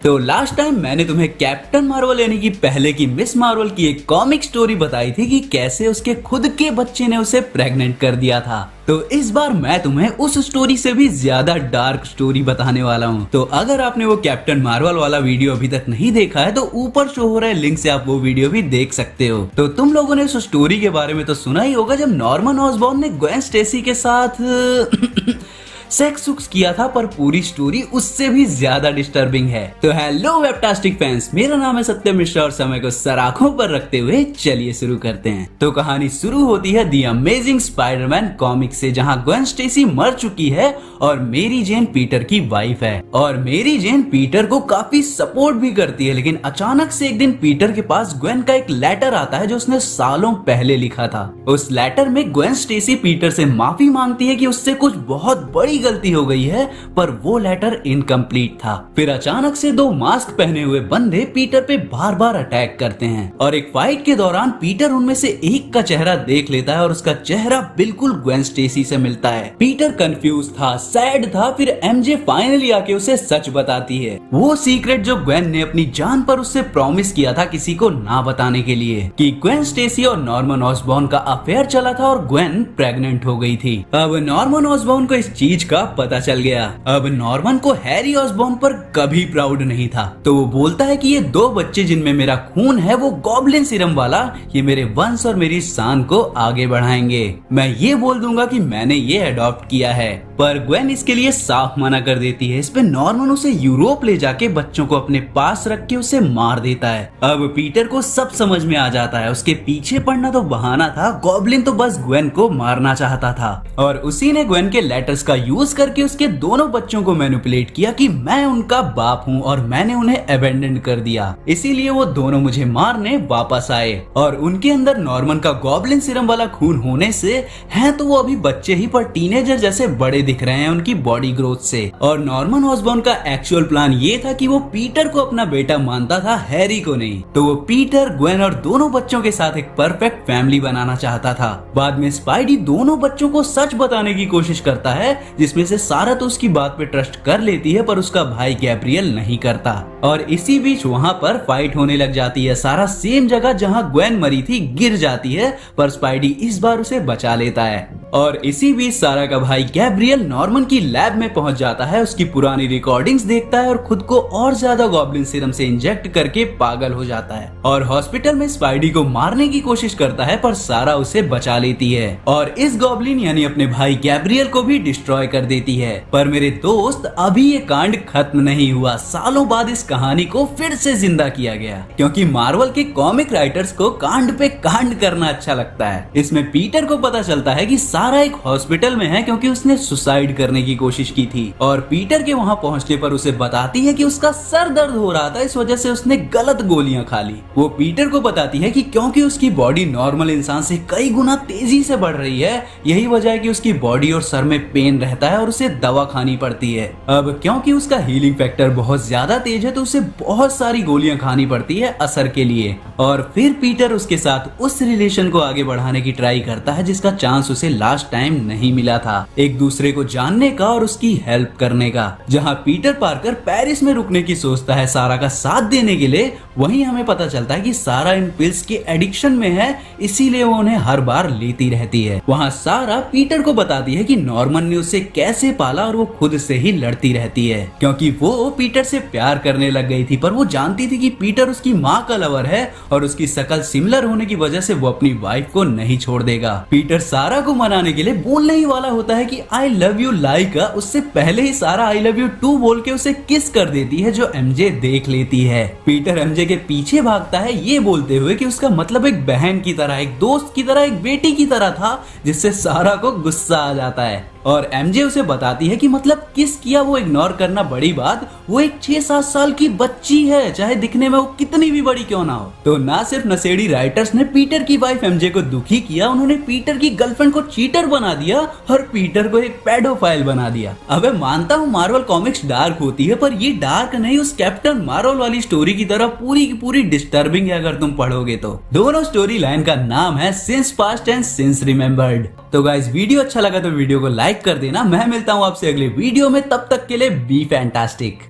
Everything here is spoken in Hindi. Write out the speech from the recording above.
तो लास्ट टाइम मैंने तुम्हें कैप्टन मार्वल यानी कि पहले की मिस मार्वल की एक कॉमिक स्टोरी बताई थी कि कैसे उसके खुद के बच्चे ने उसे प्रेग्नेंट कर दिया था। तो इस बार मैं तुम्हें उस स्टोरी से भी ज्यादा डार्क स्टोरी बताने वाला हूँ। तो अगर आपने वो कैप्टन मार्वल वाला वीडियो अभी तक नहीं देखा है तो ऊपर शो हो रहा है लिंक से आप वो वीडियो भी देख सकते हो। तो तुम लोगों ने उस स्टोरी के बारे में तो सुना ही होगा जब नॉर्मन ऑसबॉर्न ने ग्वेन स्टेसी के साथ सेक्स किया था, पर पूरी स्टोरी उससे भी ज्यादा डिस्टर्बिंग है। तो हेलो वेबटास्टिक फैंस, मेरा नाम है सत्यम मिश्रा और समय को सराखों पर रखते हुए चलिए शुरू करते हैं। तो कहानी शुरू होती है दी अमेजिंग स्पाइडरमैन कॉमिक से, जहां ग्वेन स्टेसी मर चुकी है और मेरी जेन पीटर की वाइफ है। और मेरी जेन पीटर को काफी सपोर्ट भी करती है, लेकिन अचानक से एक दिन पीटर के पास ग्वेन का एक लेटर आता है जो उसने सालों पहले लिखा था। उस लेटर में ग्वेन स्टेसी पीटर से माफी मांगती है कि उससे कुछ बहुत बड़ी गलती हो गई है, पर वो लेटर इनकम्प्लीट था। फिर अचानक से दो मास्क पहने हुए बंदे पीटर पे बार बार अटैक करते हैं और एक फाइट के दौरान पीटर उनमें से एक का चेहरा देख लेता है और उसका चेहरा बिल्कुल ग्वेन स्टेसी से मिलता है। पीटर कंफ्यूज था, सैड था। फिर एमजे फाइनली आके उसे सच बताती है, वो सीक्रेट जो ग्वेन ने अपनी जान पर उससे प्रॉमिस किया था किसी को ना बताने के लिए, कि ग्वेन स्टेसी और नॉर्मन ऑसबॉर्न का अफेयर चला था और ग्वेन प्रेग्नेंट हो गई थी। अब नॉर्मन ऑसबॉर्न को इस चीज का पता चल गया। अब नॉर्मन को हैरी ऑसबॉर्न पर कभी प्राउड नहीं था, तो वो बोलता है कि ये दो बच्चे जिनमें मेरा खून है वो गॉब्लिन सीरम वाला, ये मेरे वंश और मेरी शान को आगे बढ़ाएंगे। मैं ये बोल दूंगा कि मैंने ये अडॉप्ट किया है। पर ग्वेन इसके लिए साफ मना कर देती है। इस पे नॉर्मन उसे यूरोप ले जाके बच्चों को अपने पास रख के उसे मार देता है। अब पीटर को सब समझ में आ जाता है, उसके पीछे पड़ना तो बहाना था, गॉब्लिन तो बस ग्वेन को मारना चाहता था। और उसी ने ग्वेन के लेटर्स का यूज करके उसके दोनों बच्चों को मैनिपुलेट किया कि मैं उनका बाप हूँ और मैंने उन्हें अबेंडन कर दिया, इसीलिए वो दोनों मुझे मारने वापस आए। और उनके अंदर नॉर्मन का गॉब्लिन सीरम वाला खून होने से हैं तो वो अभी बच्चे ही, पर टीनेजर जैसे बड़े दिख रहे हैं उनकी बॉडी ग्रोथ से। और नॉर्मन ऑसबॉर्न का एक्चुअल प्लान ये था कि वो पीटर को अपना बेटा मानता था, हैरी को नहीं। तो वो पीटर, ग्वेन और दोनों बच्चों के साथ एक परफेक्ट फैमिली बनाना चाहता था। बाद में स्पाइडी दोनों बच्चों को सच बताने की कोशिश करता है, जिसमें से सारा तो उसकी बात पे ट्रस्ट कर लेती है, पर उसका भाई गैब्रियल नहीं करता। और इसी बीच वहाँ पर फाइट होने लग जाती है। सारा सेम जगह जहाँ ग्वेन मरी थी गिर जाती है, पर स्पाइडी इस बार उसे बचा लेता है। और इसी बीच सारा का भाई गैब्रियल नॉर्मन की लैब में पहुंच जाता है, उसकी पुरानी रिकॉर्डिंग्स देखता है और खुद को और ज्यादा गॉब्लिन सीरम से इंजेक्ट करके पागल हो जाता है और हॉस्पिटल में स्पाइडी को मारने की कोशिश करता है, पर सारा उसे बचा लेती है और इस गॉब्लिन यानी अपने भाई गैब्रियल को भी डिस्ट्रॉय कर देती है। पर मेरे दोस्त, अभी ये कांड खत्म नहीं हुआ। सालों बाद इस कहानी को फिर से जिंदा किया गया, क्योंकि मार्वल के कॉमिक राइटर्स को कांड पे कांड करना अच्छा लगता है। इसमें पीटर को पता चलता है कि सारा एक हॉस्पिटल में है क्योंकि उसने सुसाइड करने की कोशिश की थी, और पीटर के वहाँ पहुँचने पर उसे बताती है कि उसका सर दर्द हो रहा था, इस वजह से उसने गलत गोलियां खा ली। वो पीटर को बताती है कि क्योंकि उसकी बॉडी नॉर्मल इंसान से कई गुना तेजी से बढ़ रही है, यही वजह है कि उसकी बॉडी और सर में पेन रहता है और उसे दवा खानी पड़ती है। अब क्योंकि उसका हीलिंग फैक्टर बहुत ज्यादा तेज है तो उसे बहुत सारी गोलियां खानी पड़ती है असर के लिए। और फिर पीटर उसके साथ उस रिलेशन को आगे बढ़ाने की ट्राई करता है जिसका चांस उसे लास्ट टाइम नहीं मिला था, एक दूसरे को जानने का और उसकी हेल्प करने का। जहाँ पीटर पार्कर पेरिस में रुकने की सोचता है सारा का साथ देने के लिए, वहीं हमें पता चलता है कि सारा इन पिल्स के एडिक्शन में है, इसीलिए वो उन्हें हर बार लेती रहती है। वहाँ सारा पीटर को बताती है कि नॉर्मन ने उसे कैसे पाला और वो खुद से ही लड़ती रहती है, क्योंकि वो पीटर से प्यार करने लग गई थी, पर वो जानती थी कि पीटर उसकी माँ का लवर है और उसकी शकल सिमिलर होने की वजह से वो अपनी वाइफ को नहीं छोड़ देगा। पीटर सारा को मनाने के लिए बोलने ही वाला होता है कि आई लव यू लाइका, उससे पहले ही सारा आई लव यू टू बोल के उसे किस कर देती है, जो एमजे देख लेती है। पीटर एमजे के पीछे भागता है ये बोलते हुए कि उसका मतलब एक बहन की तरह, एक दोस्त की तरह, एक बेटी की तरह था, जिससे सारा को गुस्सा आ जाता है। और एमजे उसे बताती है कि मतलब किस किया वो इग्नोर करना बड़ी बात, वो एक 6-7 साल की बच्ची है, चाहे दिखने में वो कितनी भी बड़ी क्यों ना हो। तो ना सिर्फ नशेड़ी राइटर्स ने पीटर की वाइफ एमजे को दुखी किया, उन्होंने पीटर की गर्लफ्रेंड को चीटर बना दिया और पीटर को एक पेडोफाइल बना दिया। अबे मानता हूँ मार्वल कॉमिक्स डार्क होती है, पर ये डार्क नहीं उस कैप्टन मार्वल वाली स्टोरी की तरह पूरी की पूरी डिस्टर्बिंग है अगर तुम पढ़ोगे तो। दोनों स्टोरी लाइन का नाम है since past and since remembered. तो गाइस वीडियो अच्छा लगा तो वीडियो को लाइक कर देना। मैं मिलता हूँ आपसे अगले वीडियो में, तब तक के लिए बी फैंटास्टिक।